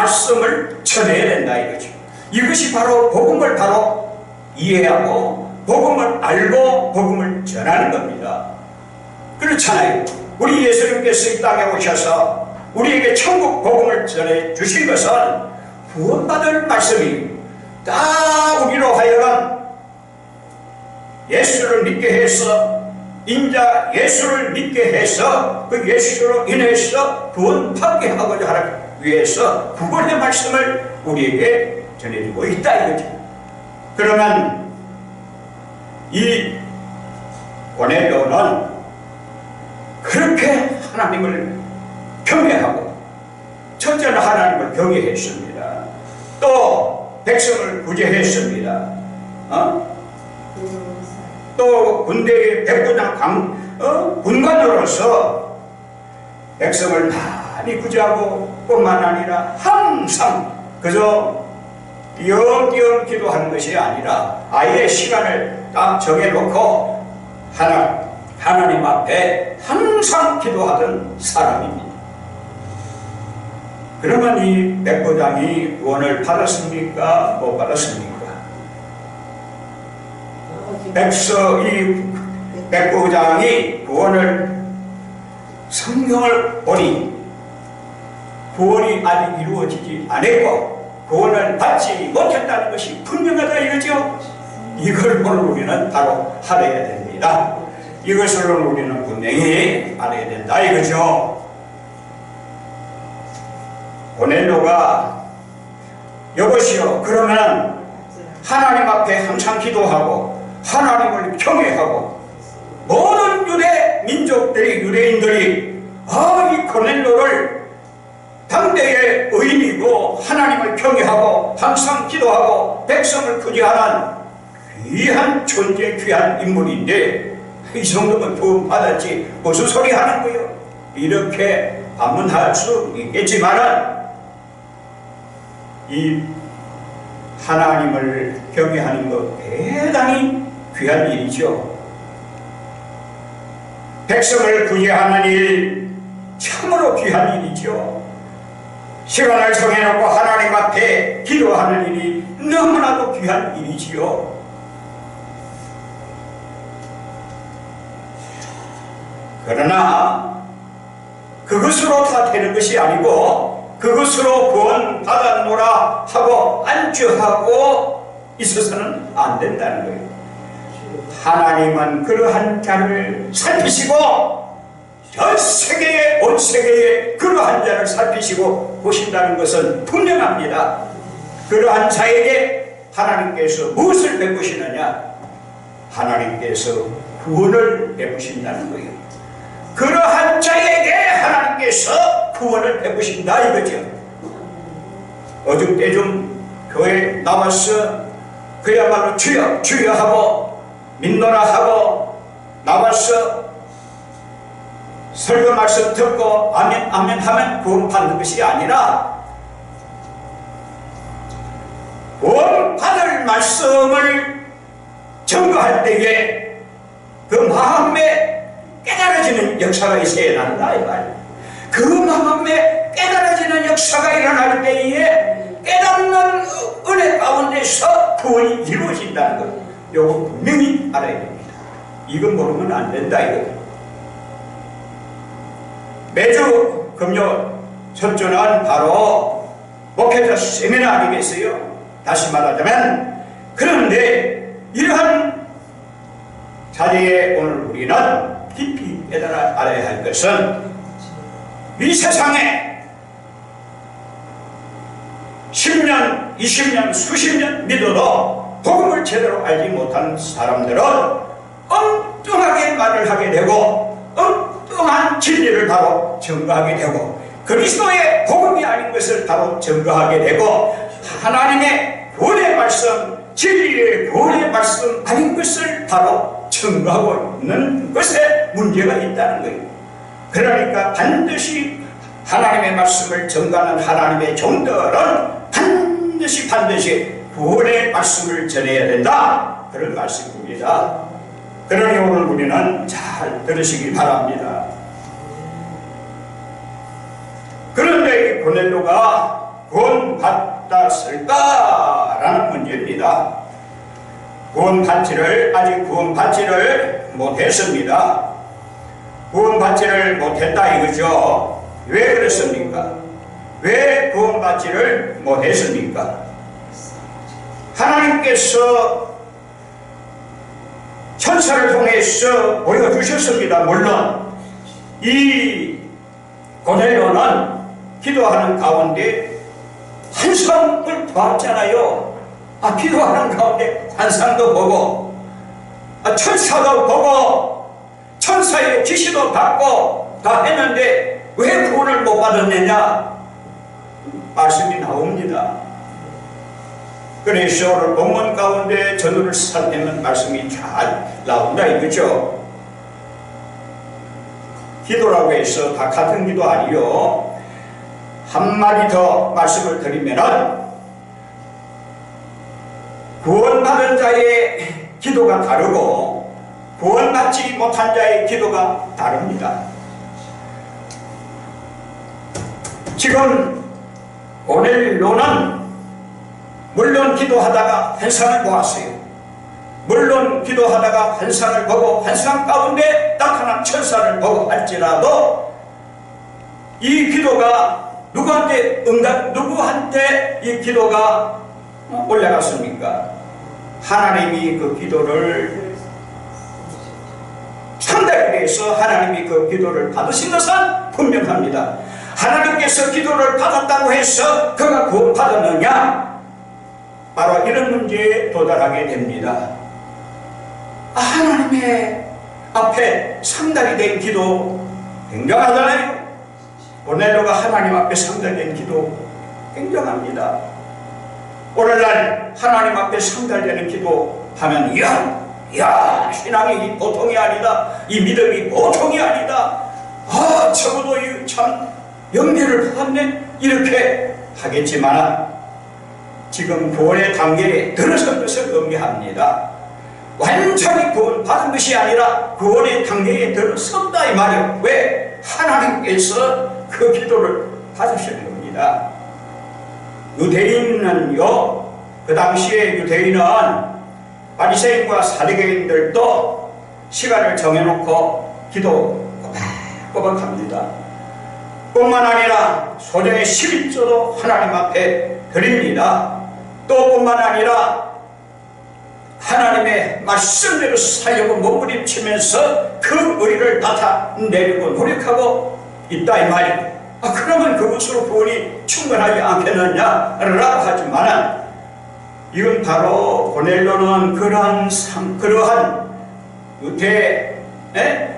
말씀을 전해야 된다 이거죠. 이것이 바로 복음을 바로 이해하고 복음을 알고 복음을 전하는 겁니다. 그렇잖아요. 우리 예수님께서 이 땅에 오셔서 우리에게 천국 복음을 전해 주신 것은 구원받을 말씀이 다 우리로 하여금 예수를 믿게 해서 인자 예수를 믿게 해서 그 예수로 인해서 구원받게 하고자 하기 위해서 구원의 말씀을 우리에게 전해주고 있다 이거죠. 그러면 이 고넬료는 그렇게 하나님을 경외하고 첫째는 하나님을 경외했습니다. 또 백성을 구제했습니다. 또 군대의 백부장 군관으로서 백성을 많이 구제하고 뿐만 아니라 항상 그저 띄엄띄엄 기도하는 것이 아니라 아예 시간을 딱 정해놓고 하나님 앞에 항상 기도하던 사람입니다. 그러면 이 백부장이 구원을 받았습니까? 못 받았습니까? 이 백부장이 성경을 보니 구원이 아직 이루어지지 않았고 구원을 받지 못했다는 것이 분명하다 이거죠. 이걸 오늘 우리는 바로 알아야 됩니다. 이것을 우리는 분명히 알아야 된다 이거죠. 고넬료가 여보시오 그러면 하나님 앞에 항상 기도하고 하나님을 경외하고 모든 유대 민족들이 유대인들이 이 고넬료를 당대의 의인이고 하나님을 경외하고 항상 기도하고 백성을 구제하는 귀한 존재 귀한 인물인데 이 정도면 도움 받았지 무슨 소리 하는 거예요? 이렇게 반문할 수 있겠지만은 이 하나님을 경외하는 것 대단히 귀한 일이죠. 백성을 구제하는 일 참으로 귀한 일이죠. 시간을 정해놓고 하나님 앞에 기도하는 일이 너무나도 귀한 일이지요. 그러나 그것으로 다 되는 것이 아니고 그것으로 구원 받았노라 하고 안주하고 있어서는 안 된다는 거예요. 하나님은 그러한 자를 살피시고 전 세계에 온 세계에 그러한 자를 살피시고 보신다는 것은 분명합니다. 그러한 자에게 하나님께서 무엇을 베푸시느냐? 하나님께서 구원을 베푸신다는 거예요. 그러한 자에게 하나님께서 구원을 베푸신다 이거죠. 어중때중 교회에 나와서 그야말로 주여 주여 하고 믿노라 하고 나와서 설교 말씀 듣고 아멘 아멘 하면 구원 받는 것이 아니라 구원 받을 말씀을 전거할 때에 그 마음에 깨달아지는 역사가 있어야 한다 이 말이에요. 그 마음에 깨달아지는 역사가 일어날 때에 깨닫는 은혜 가운데서 구원이 이루어진다는 것, 이거 분명히 알아야 됩니다. 이건 모르면 안 된다 이거예요. 매주 금요 첫주는 바로 목회자 세미나 아니겠어요? 다시 말하자면. 그런데 이러한 자리에 오늘 우리는 깊이 깨달아 알아야 할 것은 이 세상에 10년, 20년, 수십 년 믿어도 복음을 제대로 알지 못하는 사람들은 엉뚱하게 말을 하게 되고 엉뚱한 진리를 바로 증거하게 되고 그리스도의 복음이 아닌 것을 바로 증거하게 되고 하나님의 구원의 말씀, 진리의 구원의 말씀 아닌 것을 바로 증거하고 있는 것에 문제가 있다는 거예요. 그러니까 반드시 하나님의 말씀을 증거하는 하나님의 종들은 반드시 구원의 말씀을 전해야 된다, 그런 말씀입니다. 그러니 오늘 우리는 잘 들으시기 바랍니다. 그런데 고넬료가 구원받았을까라는 문제입니다. 아직 구원받지를 못했습니다. 구원받지를 못했다 이거죠. 왜 그렇습니까? 왜 구원받지를 못했습니까? 하나님께서 천사를 통해서 보여주셨습니다. 물론 이 고넬료는 기도하는 가운데 환상을 봤잖아요. 기도하는 가운데 환상도 보고 천사도 보고 천사의 지시도 받고 다 했는데 왜 구원을 못 받았느냐 말씀이 나옵니다. 그래서 오늘 본문 가운데 전후를 살피면 말씀이 잘 나온다 이거죠. 기도라고 해서 다 같은 기도 아니요. 한마디 더 말씀을 드리면은 구원받은 자의 기도가 다르고 구원받지 못한 자의 기도가 다릅니다. 지금 고넬료는 물론 기도하다가 환상을 보았어요. 물론 기도하다가 환상을 보고 환상 가운데 나타난 천사를 보고 할지라도 이 기도가 누구한테 이 기도가 올라갔습니까? 하나님이 그 기도를 상달에 대해서 하나님이 그 기도를 받으신 것은 분명합니다. 하나님께서 기도를 받았다고 해서 그가 구원받았느냐? 바로 이런 문제에 도달하게 됩니다. 하나님의 앞에 상달이 된 기도 굉장하잖아요. 고넬료가 하나님 앞에 상달이 된 기도 굉장합니다. 오늘날 하나님 앞에 상달되는 기도 하면 이야 신앙이 보통이 아니다. 이 믿음이 보통이 아니다. 적어도 참 영계를 받았네 이렇게 하겠지만 지금 구원의 단계에 들어선 것을 의미합니다. 완전히 구원받은 것이 아니라 구원의 단계에 들어섰다 이 말이에요. 왜? 하나님께서 그 기도를 받으시는 겁니다. 유대인은요, 그 당시에 유대인은 바리새인과 사두개인들도 시간을 정해놓고 기도 꼬박꼬박 합니다. 뿐만 아니라 소정의 11조도 하나님 앞에 드립니다. 또 뿐만 아니라 하나님의 말씀대로 살려고 몸부림치면서 그 의리를 나타내려고 노력하고 있다 이 말이에요. 그러면 그것으로 구원이 충분하지 않겠느냐라고 하지만 이건 바로 고넬료는 그러한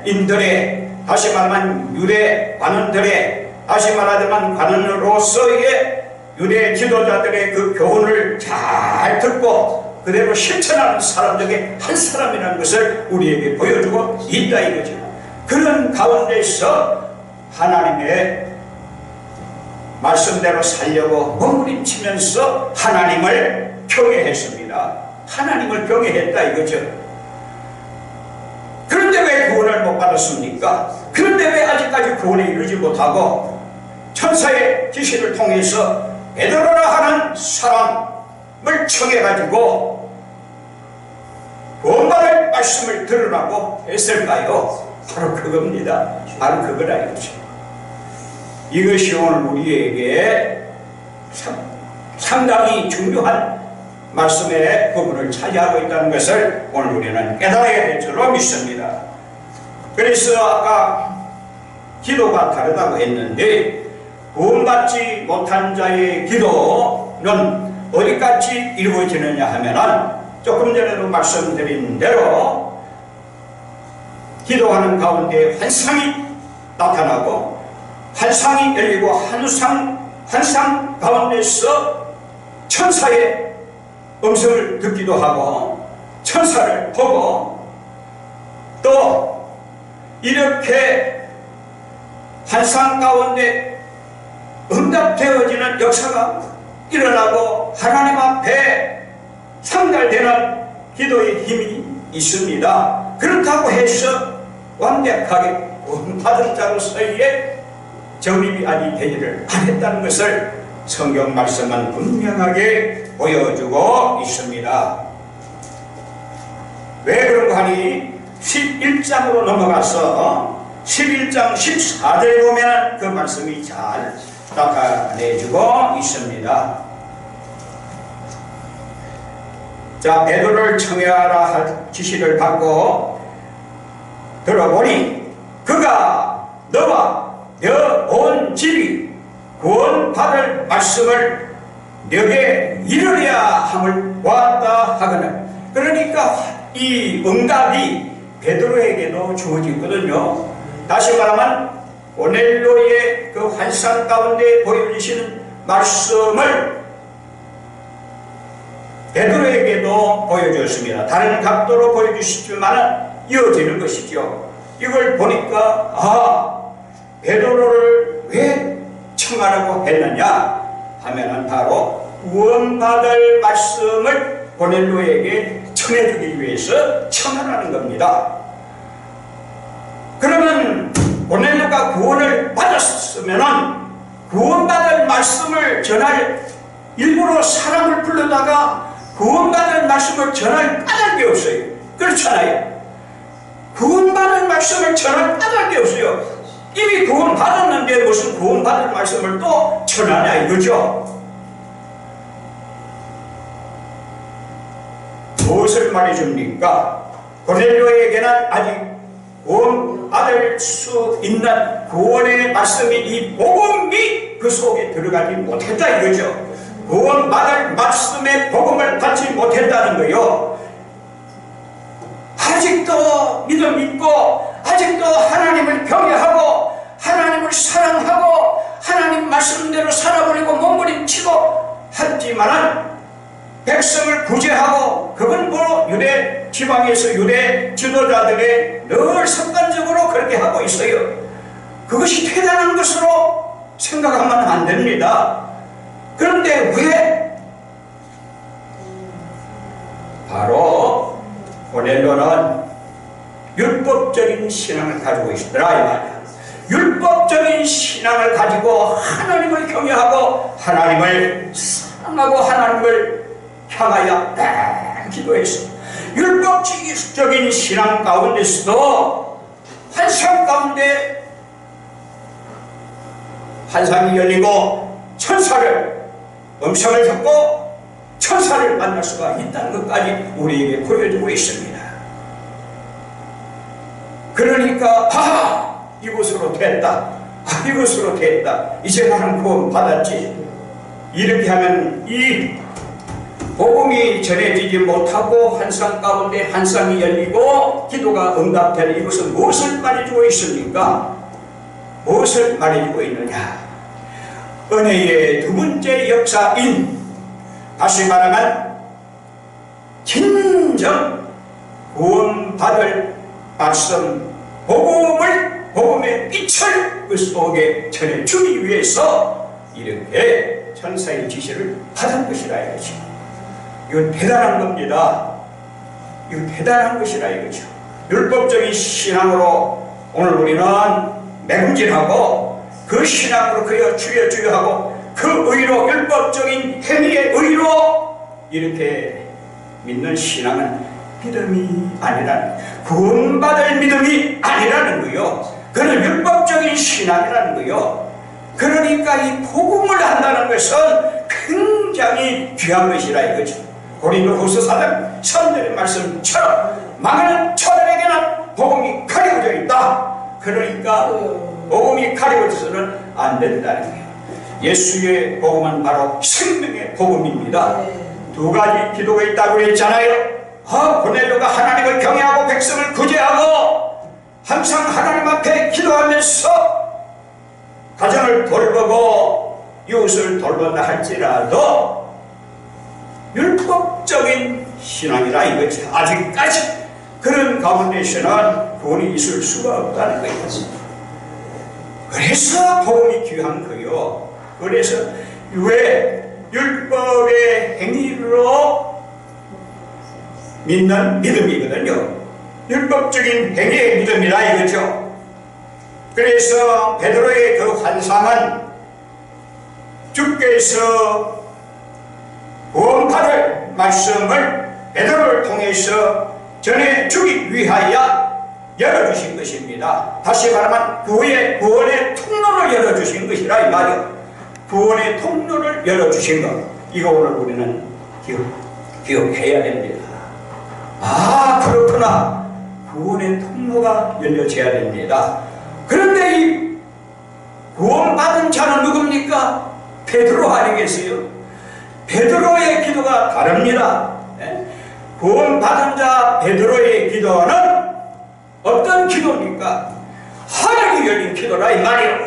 유대인들의 다시 말하면 유대 관원들의 다시 말하자면 관원으로서의 유대 지도자들의 그 교훈을 잘 듣고 그대로 실천하는 사람 중에 한 사람이라는 것을 우리에게 보여주고 있다 이거죠. 그런 가운데서 하나님의 말씀대로 살려고 몸부림치면서 하나님을 경외했습니다. 하나님을 경외했다 이거죠. 그런데 왜 구원을 못 받았습니까? 그런데 왜 아직까지 구원에 이르지 못하고 천사의 지시를 통해서 베드로라 하는 사람을 청해가지고 구원받을 말씀을 들으라고 했을까요? 바로 그겁니다. 바로 그거라 이거죠. 이것이 오늘 우리에게 상당히 중요한 말씀의 부분을 차지하고 있다는 것을 오늘 우리는 깨달아야 될 줄로 믿습니다. 그래서 아까 기도가 다르다고 했는데 구원받지 못한 자의 기도는 어디까지 이루어지느냐 하면은 조금 전에도 말씀드린 대로 기도하는 가운데 환상이 나타나고 환상이 열리고 환상 가운데서 천사의 음성을 듣기도 하고 천사를 보고 또 이렇게 환상 가운데 응답되어지는 역사가 일어나고 하나님 앞에 상달되는 기도의 힘이 있습니다. 그렇다고 해서 완벽하게 구원받은 자로서의 정립이 아니 되지를 않았다는 것을 성경 말씀은 분명하게 보여주고 있습니다. 왜 그런가 하니 11장으로 넘어가서 11장 14절에 보면 그 말씀이 잘 나타내주고 있습니다. 자, 베드로를 청해하라 할 지시를 받고 들어보니 그가 너와 너 온 집이 구원받을 말씀을 너에게 이르려 함을 보았다 하거늘. 그러니까 이 응답이 베드로에게도 주어지거든요. 다시 말하면 고넬료의 그 환상 가운데 보여주시는 말씀을 베드로에게도 보여주었습니다. 다른 각도로 보여주시지만 이어지는 것이죠. 이걸 보니까 베드로를 왜 청하라고 했느냐 하면은 바로 구원받을 말씀을 고넬료에게 전해주기 위해서 청하라는 겁니다. 그러면 고넬료가 구원을 받았으면은 구원받을 말씀을 전할, 일부러 사람을 불러다가 구원받을 말씀을 전할 까닭이 없어요. 그렇잖아요. 구원받을 말씀을 전할 까닭이 없어요. 이미 구원받았는데 무슨 구원받을 말씀을 또 전하냐 이거죠. 무엇을 말해줍니까? 고넬료에게는 아직 구원받을 수 있는 구원의 말씀이, 이 복음이 그 속에 들어가지 못했다 이거죠. 구원받을 말씀의 복음을 받지 못했다는 거요. 아직도 믿음 있고 아직도 하나님을 경외하고 하나님을 사랑하고 하나님 말씀대로 살아버리고 몸부림치고 하지만은 백성을 구제하고, 그건 뭐 유대 지방에서 유대 지도자들의 늘 습관적으로 그렇게 하고 있어요. 그것이 대단한 것으로 생각하면 안 됩니다. 그런데 왜 바로 고넬료는 율법적인 신앙을 가지고 있더라 이 말이야. 율법적인 신앙을 가지고 하나님을 경외하고 하나님을 사랑하고 하나님을 향하여 기도했습니다. 율법적인 신앙 가운데서도 환상 가운데 환상이 열리고 천사를, 음성을 듣고 천사를 만날 수가 있다는 것까지 우리에게 보여주고 있습니다. 그러니까 이곳으로 됐다, 이곳으로 됐다, 이제 나는 구원 받았지. 이렇게 하면 이 복음이 전해지지 못하고 환상 가운데 환상이 열리고 기도가 응답되는 이것은 무엇을 말해주고 있습니까? 무엇을 말해주고 있느냐? 은혜의 두 번째 역사인, 다시 말하면 진정 구원받을 말씀, 복음의 빛을 그 속에 전해주기 위해서 이렇게 천사의 지시를 받은 것이라 이거죠. 이건 대단한 겁니다. 이건 대단한 것이라 이거죠. 율법적인 신앙으로 오늘 우리는 맹진하고 그 신앙으로 그여 주여 주여 하고 그 의로, 율법적인 행위의 의로 이렇게 믿는 신앙은 믿음이 아니라는, 구원받을 믿음이 아니라는 거요. 그는 율법적인 신앙이라는 거요. 그러니까 이 복음을 한다는 것은 굉장히 귀한 것이라 이거죠. 고린도후서 4장 3절의 말씀처럼 망하는 자들에게는 복음이 가려져 있다. 그러니까 복음이 가려져서는 안 된다는 거예요. 예수의 복음은 바로 생명의 복음입니다. 두 가지 기도가 있다고 했잖아요. 고넬료가 하나님을 경외하고 백성을 구제하고 항상 하나님 앞에 기도하면서 가정을 돌보고 이웃을 돌본다 할지라도 율법적인 신앙이라 이거지. 아직까지 그런 가운데서는 구원이 있을 수가 없다는 거예요. 그래서 복음이 귀한 거요. 그래서 왜 율법의 행위로 믿는 믿음이거든요. 율법적인 행위의 믿음이라 이거죠. 그래서 베드로의 그 환상은 주께서 구원받을 말씀을 베드로를 통해서 전해주기 위하여 열어주신 것입니다. 다시 말하면 구원의 통로를 열어주신 것이라 이 말이요. 구원의 통로를 열어주신 것, 이거 오늘 우리는 기억해야 됩니다. 아, 그렇구나. 구원의 통로가 열려져야 됩니다. 그런데 이 구원받은 자는 누굽니까? 베드로 아니겠어요? 베드로의 기도가 다릅니다. 구원받은 자 베드로의 기도는 어떤 기도입니까? 하늘이 열린 기도라 이 말이에요.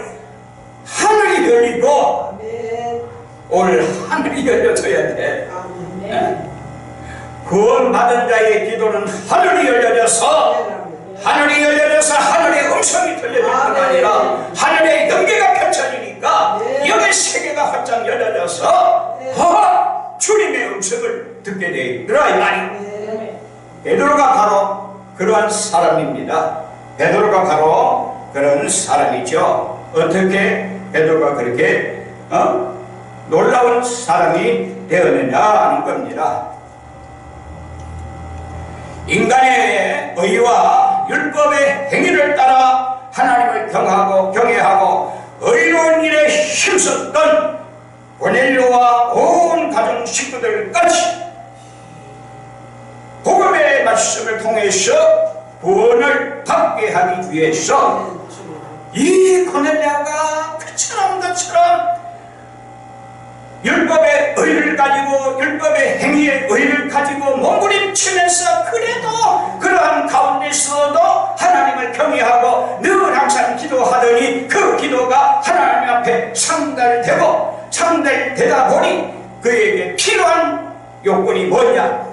하늘이 열리고 오늘 하늘이 열려져야 돼. 구원받은 자의 기도는 하늘이 열려져서 하늘의 음성이 들려질 뿐 아니라 하늘의 영계가 펼쳐지니까 영의 세계가 활짝 열려져서 주님의 음성을 듣게 되더라 이 말이에요. 베드로가 바로 그러한 사람입니다. 베드로가 바로 그런 사람이죠. 어떻게 베드로가 그렇게 놀라운 사람이 되었느냐 하는 겁니다. 인간의 의와 율법의 행위를 따라 하나님을 경외하고 의로운 일에 힘썼던 고넬료와 온 가정 식구들까지 복음의 말씀을 통해서 구원을 받게 하기 위해서 이 고넬료가 그처럼 율법의 의를 가지고 율법의 행위의 의를 가지고 몸부림치면서 그래도 그러한 가운데서도 하나님을 경외하고 늘 항상 기도하더니 그 기도가 하나님 앞에 상달되다 보니 그에게 필요한 요건이 뭐냐?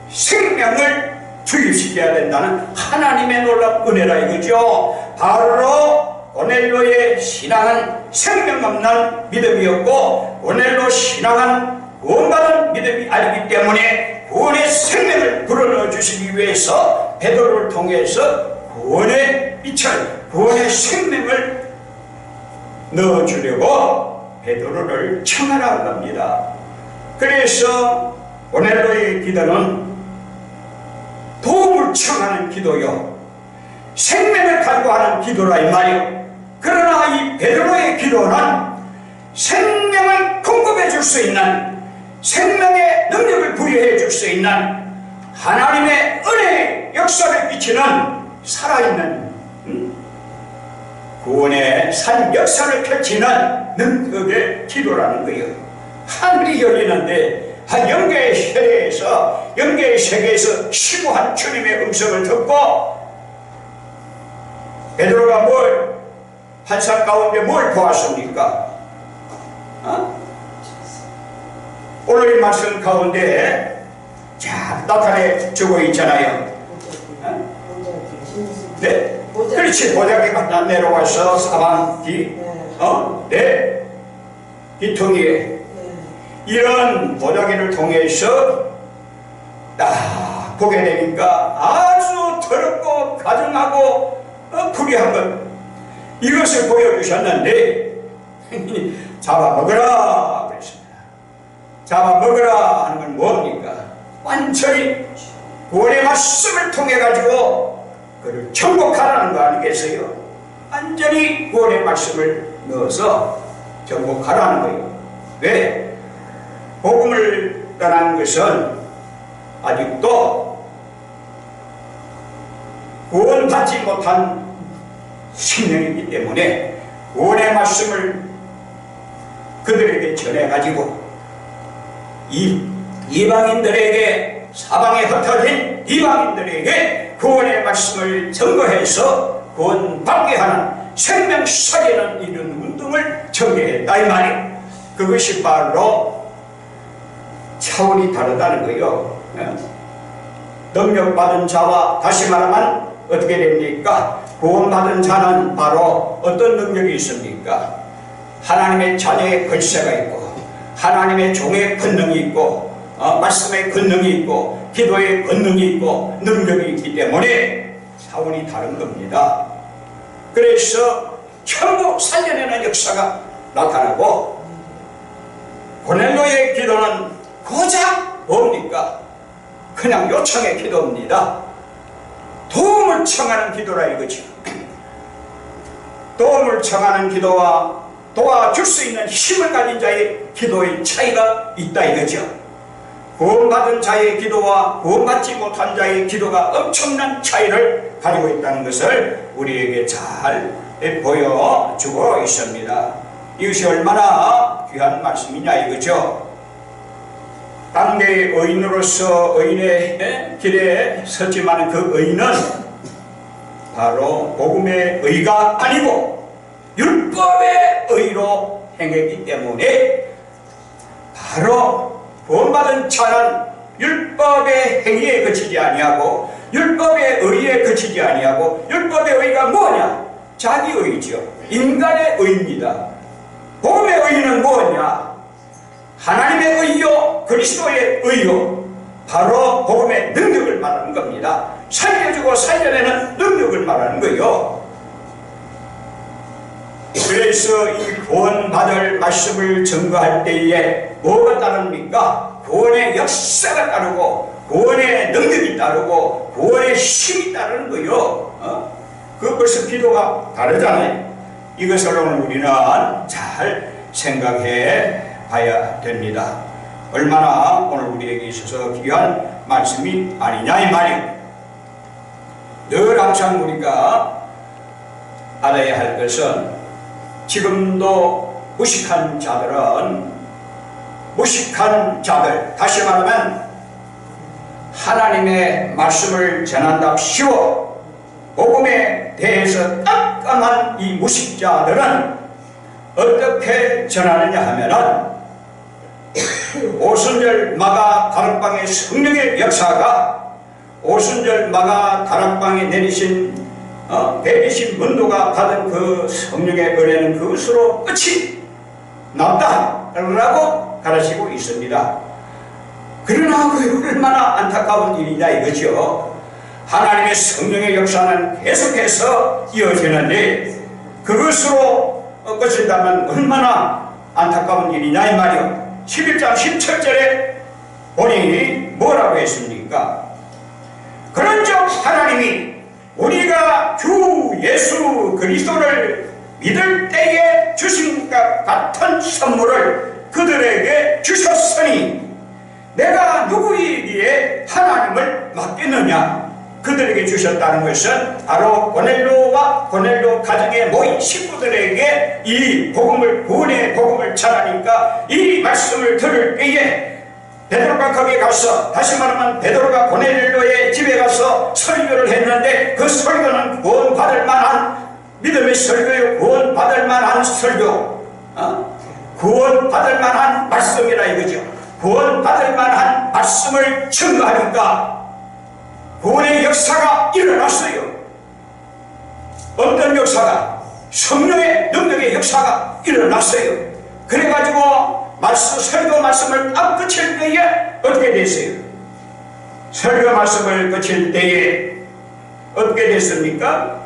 생명을 주입시켜야 된다는 하나님의 놀라운 은혜라 이거죠. 바로 고넬료의 신앙은 생명 없는 믿음이었고 고넬료 신앙은 구원받은 믿음이 아니기 때문에 구원의 생명을 불어넣어 주시기 위해서 베드로를 통해서 구원의 빛을, 구원의 생명을 넣어주려고 베드로를 청하라 합니다. 그래서 고넬료의 기도는 도움을 청하는 기도요, 생명을 가지고 하는 기도라 이 말이요. 그러나 이 베드로의 기도는 생명을 공급해 줄 수 있는, 생명의 능력을 부여해 줄 수 있는 하나님의 은혜의 역사를 비치는 살아있는 구원의 산 역사를 펼치는 능력의 기도라는 거예요. 하늘이 열리는데 영계의 세계에서 시구한 주님의 음성을 듣고 베드로가 환상 가운데 뭘 보았습니까? 오늘 이 말씀 가운데 잘 나타내 주고 있잖아요. 네, 그렇지. 보자기가 내려와서 사방 뒤통이에 이런 보자기를 통해서 딱 보게 되니까 아주 더럽고 가증하고 불의한 것, 이것을 보여주셨는데 잡아먹으라 그랬습니다. 잡아먹으라 하는 건 뭡니까? 완전히 구원의 말씀을 통해 가지고 그를 정복하라는 거 아니겠어요? 완전히 구원의 말씀을 넣어서 정복하라는 거예요. 왜? 복음을 떠난 것은 아직도 구원받지 못한 생명이기 때문에 구원의 말씀을 그들에게 전해가지고 이방인들에게, 사방에 흩어진 이방인들에게 구원의 말씀을 전거해서 구원받게 하는 생명 살리는 이런 운동을 전개했다 이 말이에요. 그것이 바로 차원이 다르다는 거예요. 능력받은 자와, 다시 말하면 어떻게 됩니까? 구원받은 자는 바로 어떤 능력이 있습니까? 하나님의 자녀의 권세가 있고, 하나님의 종의 권능이 있고, 말씀의 권능이 있고, 기도의 권능이 있고, 능력이 있기 때문에 차원이 다른 겁니다. 그래서 전부 살려내는 역사가 나타나고, 고넬료의 기도는 고작 뭡니까? 그냥 요청의 기도입니다. 도움을 청하는 기도라 이거죠. 도움을 청하는 기도와 도와줄 수 있는 힘을 가진 자의 기도의 차이가 있다 이거죠. 구원받은 자의 기도와 구원받지 못한 자의 기도가 엄청난 차이를 가지고 있다는 것을 우리에게 잘 보여주고 있습니다. 이것이 얼마나 귀한 말씀이냐 이거죠. 당대의 의인으로서 의인의 길에 섰지만 그 의인은 바로 복음의 의가 아니고 율법의 의로 행했기 때문에 바로 구원받은 자는 율법의 행위에 그치지 아니하고 율법의 의에 그치지 아니하고 율법의 의가 뭐냐? 자기 의죠. 인간의 의입니다. 복음의 의는 뭐냐? 하나님의 의요 그리스도의 의요 바로 복음의 능력을 말하는 겁니다. 살려주고 살려내는 능력을 말하는 거예요. 그래서 이 구원받을 말씀을 증거할 때에 뭐가 따릅니까? 구원의 역사가 따르고 구원의 능력이 따르고 구원의 힘이 따르는 거예요. 그 벌써 기도가 다르잖아요. 이것을 오늘 우리는 잘 생각해 봐야 됩니다. 얼마나 오늘 우리에게 있어서 귀한 말씀이 아니냐 이 말이에요. 늘 항상 우리가 알아야 할 것은 지금도 무식한 자들, 다시 말하면 하나님의 말씀을 전한답시고 복음에 대해서 깜깜한 이 무식자들은 어떻게 전하느냐 하면은 오순절 마가 다락방의 성령의 역사가 오순절 마가 다락방에 내리신 베리신 문도가 받은 그 성령의 은혜는 그것으로 끝이 났다라고 가르치고 있습니다. 그러나 그 얼마나 안타까운 일이냐 이거죠. 하나님의 성령의 역사는 계속해서 이어지는데 그것으로 끝인다면 얼마나 안타까운 일이냐 이 말이요. 11장 17절에 보니 뭐라고 했습니까? 그런즉 하나님이 우리가 주 예수 그리스도를 믿을 때에 주신 것 같은 선물을 그들에게 주셨으니 내가 누구에게 하나님을 맡겼느냐? 그들에게 주셨다는 것은 바로 고넬료와 고넬료 가정에 모인 식구들에게 이 복음을 구원의 복음을 전하니까 이 말씀을 들을 때에 베드로가 거기에 가서 다시 말하면 베드로가 고넬료의 집에 가서 설교를 했는데 그 설교는 구원받을 만한 믿음의 설교요 구원받을 만한 설교 구원받을 만한 말씀이라 이거죠. 구원받을 만한 말씀을 증거하니까 구원의 역사가 일어났어요. 어떤 역사가? 성령의 능력의 역사가 일어났어요. 그래가지고 설교 말씀을 딱 그칠 때에 어떻게 됐어요? 설교 말씀을 그칠 때에 어떻게 됐습니까?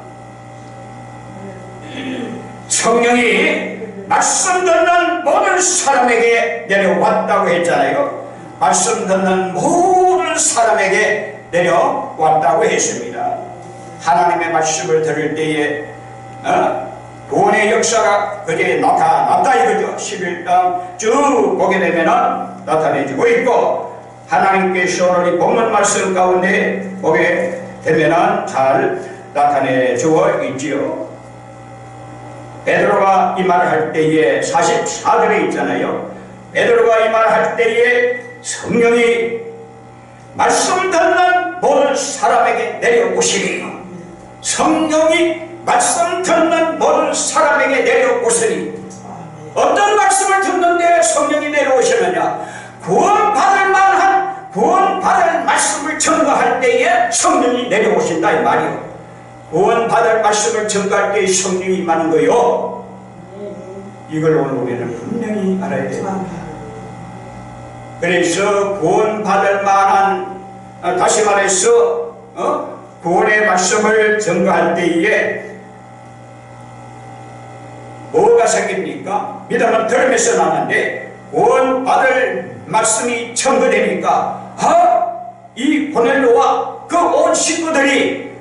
성령이 말씀 듣는 모든 사람에게 내려왔다고 했잖아요. 말씀 듣는 모든 사람에게 내려왔다고 했습니다. 하나님의 말씀을 들을 때에 구원의 역사가 그게 나타났다 이거죠. 11장 쭉 보게 되면 나타내지고 있고 하나님께서 오늘 이 본문 말씀 가운데 보게 되면 잘 나타내주어 있지요. 베드로가 이 말을 할 때에 44절에 있잖아요. 베드로가 이 말을 할 때에 성령이 말씀 듣는 모든 사람에게 내려오시니 성령이 말씀 듣는 모든 사람에게 내려오시니 어떤 말씀을 듣는데 성령이 내려오시느냐? 구원받을 만한 구원받을 말씀을 증거할 때에 성령이 내려오신다 이 말이요. 구원받을 말씀을 증거할 때에 성령이 임하는 거요. 이걸 오늘 우리는 분명히 알아야 됩니다. 그래서 구원받을 만한 다시 말해서 구원의 말씀을 증거할 때에 뭐가 생깁니까? 믿음은 들음에서 나는데 구원받을 말씀이 청구되니까 이 고넬료와 그 온 식구들이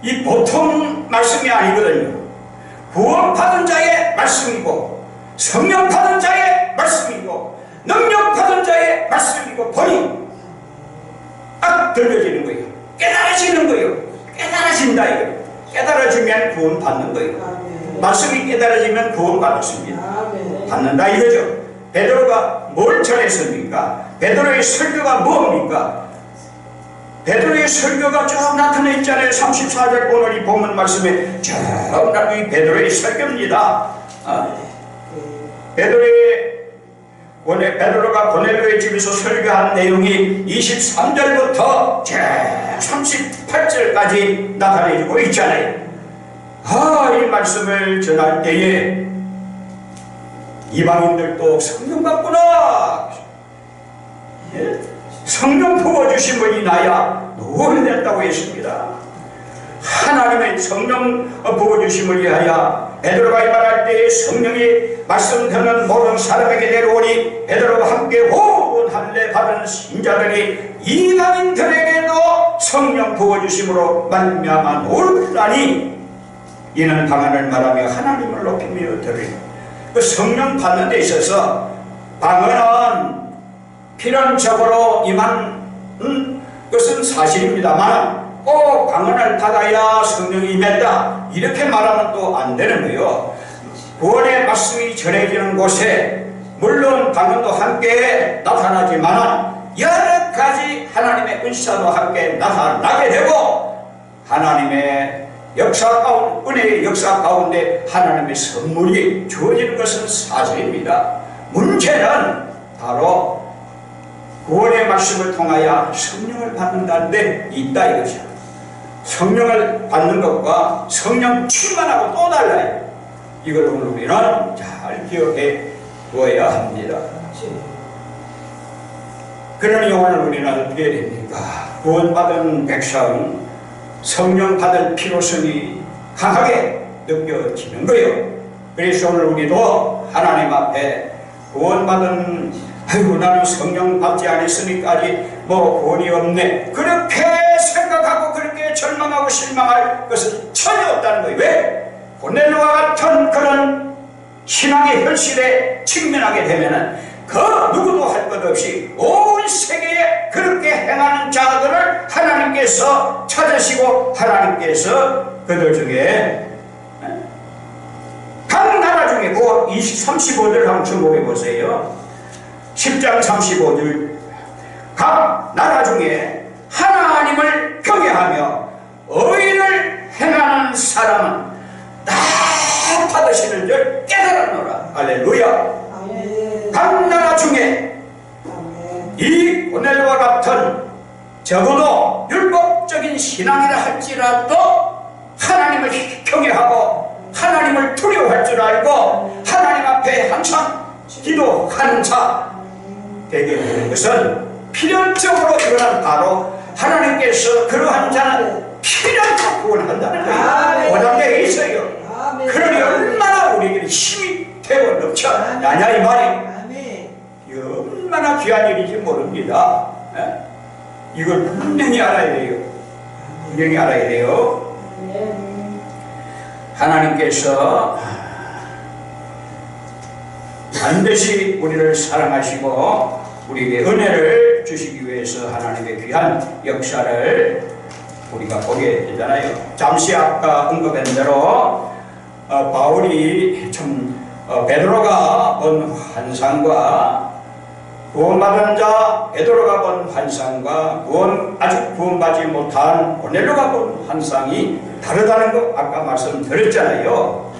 이 보통 말씀이 아니거든요. 구원받은 자의 말씀이고 성령 받은 자의 말씀이고 능력 받은 자의 말씀이고 보니 딱 들려지는 거예요. 깨달아지는 거예요. 깨달아진다 이거예요. 깨달아지면 구원받는 거예요. 말씀이 깨달아지면 구원받았습니다. 받는다 이거죠. 베드로가 뭘 전했습니까? 베드로의 설교가 뭡니까? 베드로의 설교가 쭉 나타나 있잖아요. 34절 오늘 이 본문 말씀에 쭉 나타나 이 베드로의 설교입니다. 베드로가 고넬료의 집에서 설교한 내용이 23절부터 쭉 38절까지 나타내고 있잖아요. 이 말씀을 전할 때에 이방인들도 성령 받구나, 성령 부어주심을 인하여 구원됐다고 했습니다. 하나님의 성령 부어주심을 위하여 베드로가 이 말할 때에 성령이 말씀 듣는 모든 사람에게 내려오니 베드로와 함께 호흡할래 받은 신자들이 이방인들에게도 성령 부어주심으로 말미암아 놀라니 이는 방언을 말하며 하나님을 높이며 들으니 그 성령 받는 데 있어서 방언은 필연적으로 임한 것은 사실입니다만 꼭 방언을 받아야 성령이 임했다 이렇게 말하면 또 안 되는 거예요. 구원의 말씀이 전해지는 곳에 물론 방언도 함께 나타나지만 여러 가지 하나님의 은사도 함께 나타나게 되고 하나님의 역사 가운데, 은혜의 역사 가운데 하나님의 선물이 주어지는 것은 사실입니다. 문제는 바로 구원의 말씀을 통하여 성령을 받는다는 데 있다 이것이야. 성령을 받는 것과 성령 충만하고 또 달라요. 이걸 오늘 우리는 잘 기억해 두어야 합니다. 그러니 오늘 우리는 어떻게 해야 됩니까? 구원받은 백성 성령 받을 필요성이 강하게 느껴지는 거예요. 그래서 오늘 우리도 하나님 앞에 구원받은 나는 성령 받지 않았으니까 아직 구원이 없네 그렇게 생각하고 그렇게 절망하고 실망할 것은 전혀 없다는 거예요. 왜? 고넬료와 같은 그런 신앙의 현실에 직면하게 되면은 그 누구도 할 것 없이 온 세계에 그렇게 행하는 자들을 하나님께서 찾으시고 하나님께서 그들 중에 각 나라 중에 그 35절을 한번 주목해 보세요. 10장 35절 각 나라 중에 하나님을 경외하며 의를 행하는 사람은 다 받으시는 줄 깨달았노라. 할렐루야. 각 나라 중에 이 고넬료와 같은 적어도 율법적인 신앙이라 할지라도 하나님을 경외하고 하나님을 두려워할 줄 알고 하나님 앞에 항상 기도하는 자 되게 되는 것은 필연적으로 이거는 바로 하나님께서 그러한 자는 필연적 구원한다는 거예요. 보장되어 있어요. 그러니 얼마나 우리에게 힘이 되고 넘쳐나냐 이 말이에요. 얼마나 귀한 일인지 모릅니다. 이걸 분명히 알아야 돼요. 분명히 알아야 돼요. 하나님께서 반드시 우리를 사랑하시고 우리에게 은혜를 주시기 위해서 하나님의 귀한 역사를 우리가 보게 되잖아요. 잠시 아까 언급한 대로 바울이 베드로가 본 환상과 구원받은 자 베드로가 본 환상과 아직 구원받지 못한 고넬료가 본 환상이 다르다는 거 아까 말씀드렸잖아요.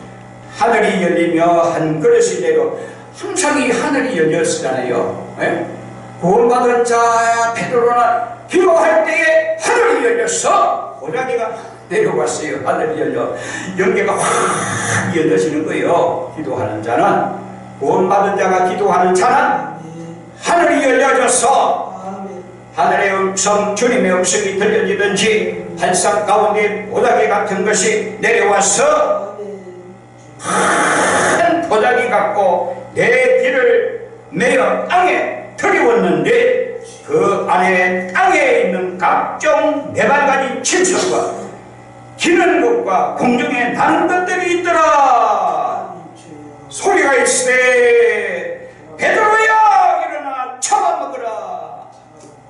하늘이 열리며 한 그릇이 내려 항상 이 하늘이 열렸잖아요. 구원받은 자 베드로는 기도할 때에 하늘이 열려서 고자기가 내려왔어요. 하늘이 열려 연계가 확 열려지는 거예요. 기도하는 자는 구원받은 자가 기도하는 자는 하늘이 열려져서 하늘의 음성 주님의 음성이 들려지든지 환상 가운데 고자기 같은 것이 내려와서 큰 도자기 갖고 내 길을 메어 땅에 들이웠는데 그 안에 땅에 있는 각종 네발가지 질서과 기는 것과 공중에 나는 것들이 있더라. 소리가 있으되 베드로야 일어나 잡아먹으라.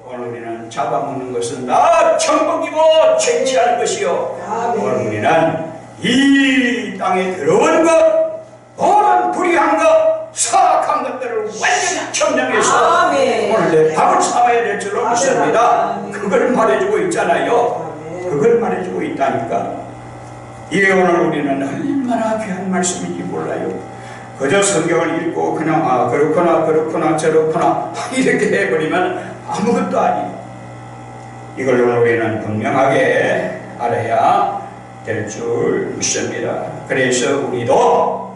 오늘 우리는 잡아먹는 것은 다 천국이고 쟁취하는 것이요, 오늘 우리는 이 땅에 들어온 것, 모든 불의한 것, 사악한 것들을 완전히 점령해서 오늘 내 밥을 삼아야 될 줄로 믿습니다. 그걸 말해주고 있잖아요. 그걸 말해주고 있다니까. 이에 오늘 우리는 얼마나 귀한 말씀인지 몰라요. 그저 성경을 읽고 그냥 그렇구나 저렇구나 이렇게 해버리면 아무것도 아니에요. 이걸 오늘 우리는 분명하게 알아야 될 줄 믿습니다. 그래서 우리도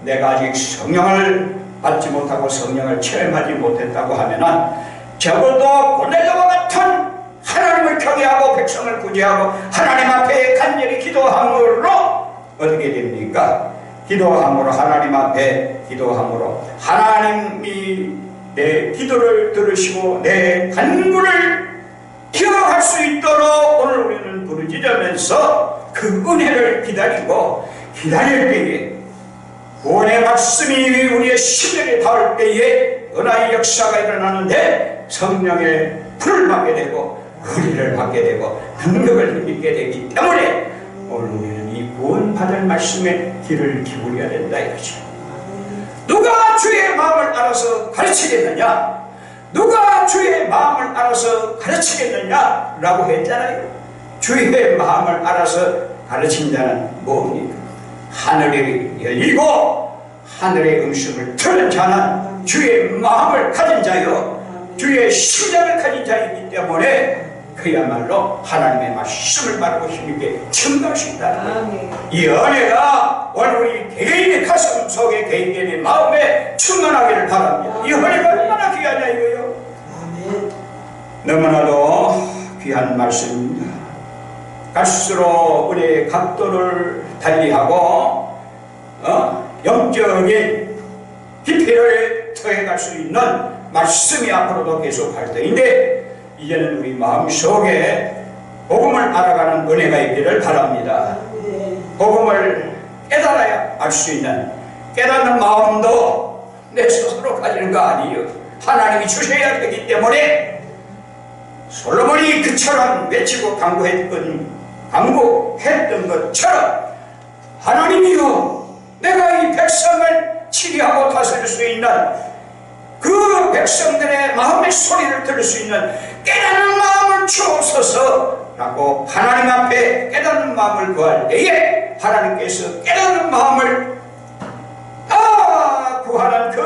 내가 아직 성령을 받지 못하고 성령을 체험하지 못했다고 하면은 적어도 고넬료와 같은 하나님을 경외하고 백성을 구제하고 하나님 앞에 간절히 기도함으로 어떻게 됩니까? 기도함으로, 하나님 앞에 기도함으로 하나님이 내 기도를 들으시고 내 간구를 기억할 수 있도록 오늘 우리는 부르짖으면서 그 은혜를 기다리고, 기다릴 때에 구원의 말씀이 우리의 심령에 닿을 때에 은혜의 역사가 일어나는데 성령의 불을 받게 되고 은혜를 받게 되고 능력을 믿게 되기 때문에 오늘 우리는 이 구원받을 말씀에 귀를 기울여야 된다 이거죠. 누가 주의 마음을 알아서 가르치겠느냐? 누가 주의 마음을 알아서 가르치겠느냐? 라고 했잖아요. 주의 마음을 알아서 가르친 자는 뭡니까? 하늘이 열리고 하늘의 음성을 들은 자는 주의 마음을 가진 자요, 주의 심장을 가진 자이기 때문에 그야말로 하나님의 말씀을 바르고 힘있게 증거할 수 있다. 이 은혜가 오늘 우리 개개인의 가슴 속에, 개개인의 마음에 충만하기를 바랍니다. 이 은혜가 얼마나 귀하냐 이거요. 너무나도 귀한 말씀입니다. 갈수록 우리의 각도를 달리하고 영적인 깊이를 더해갈 수 있는 말씀이 앞으로도 계속 할 터인데, 이제는 우리 마음속에 복음을 알아가는 은혜가 있기를 바랍니다. 복음을 깨달아야 알 수 있는 깨닫는 마음도 내 스스로 가지는 거 아니에요. 하나님이 주셔야 되기 때문에 솔로몬이 그처럼 외치고 간구했던 것처럼 하나님이여, 내가 이 백성을 치리하고 다스릴 수 있는 그 백성들의 마음의 소리를 들을 수 있는 깨닫는 마음을 주옵소서 라고 하나님 앞에 깨닫는 마음을 구할 때에 하나님께서 깨닫는 마음을 다 구하는 그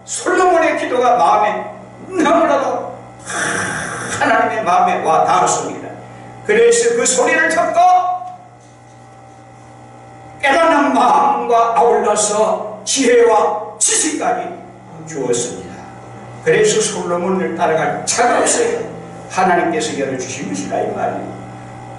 솔로몬의 기도가 마음에 너무나도 하나님의 마음에 와 닿았습니다. 그래서 그 소리를 듣고 깨닫는 마음과 아울러서 지혜와 지식까지 주었습니다. 그래서 솔로몬을 따라갈 차가 없어요. 하나님께서 열어주신 것이라 이 말이에요.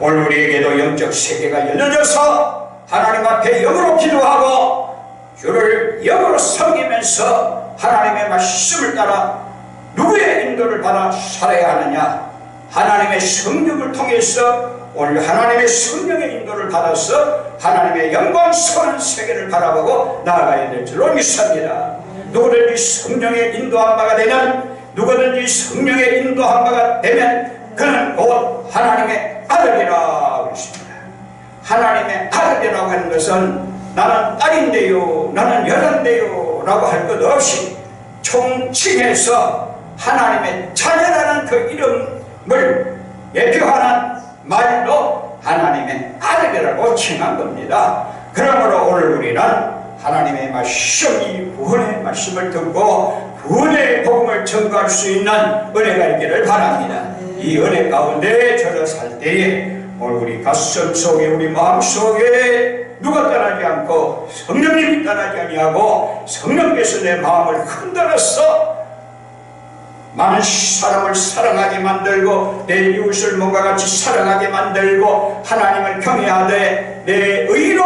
오늘 우리에게도 영적 세계가 열려져서 하나님 앞에 영으로 기도하고 주를 영으로 섬기면서 하나님의 말씀을 따라 누구의 인도를 받아 살아야 하느냐? 하나님의 성령을 통해서 오늘 하나님의 성령의 인도를 받아서 하나님의 영광스러운 세계를 바라보고 나아가야 될 줄로 믿습니다. 누구든지 성령의 인도한 바가 되면, 누구든지 성령의 인도한 바가 되면 그는 곧 하나님의 아들이라 그랬습니다. 하나님의 아들이라고 하는 것은 나는 딸인데요, 나는 여자인데요 라고 할 것 없이 총칭해서 하나님의 자녀라는 그 이름을 예표하는 말로 하나님의 아들이라고 칭한 겁니다. 그러므로 오늘 우리는 하나님의 말씀, 이 구원의 말씀을 듣고 구원의 복음을 전가할 수 있는 은혜가 있기를 바랍니다. 이 은혜 가운데 저를 살 때에 오늘 우리 가슴 속에, 우리 마음 속에 누가 떠나지 않고 성령님이 떠나지 아니하고 성령께서 내 마음을 흔들어서 많은 사람을 사랑하게 만들고 내 이웃을 몸과 같이 사랑하게 만들고 하나님을 경외하되 내 의로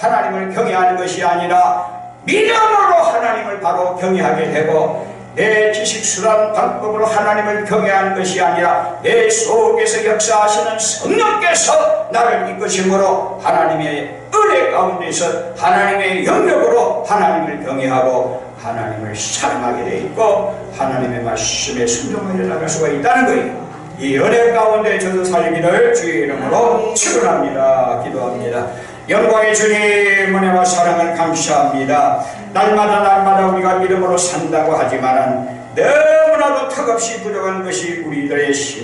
하나님을 경외하는 것이 아니라 믿음으로 하나님을 바로 경외하게 되고, 내 지식, 수단, 방법으로 하나님을 경외하는 것이 아니라 내 속에서 역사하시는 성령께서 나를 이끄심으로 하나님의 은혜 가운데서 하나님의 영역으로 하나님을 경외하고 하나님을 사랑하게 돼 있고 하나님의 말씀에 순종하여 나갈 수가 있다는 거예요. 이 은혜 가운데 저도 살기를 주의 이름으로 축원합니다. 기도합니다. 영광의 주님, 은혜와 사랑을 감사합니다. 날마다 우리가 믿음으로 산다고 하지만 너무나도 턱없이 부족한 것이 우리들의 신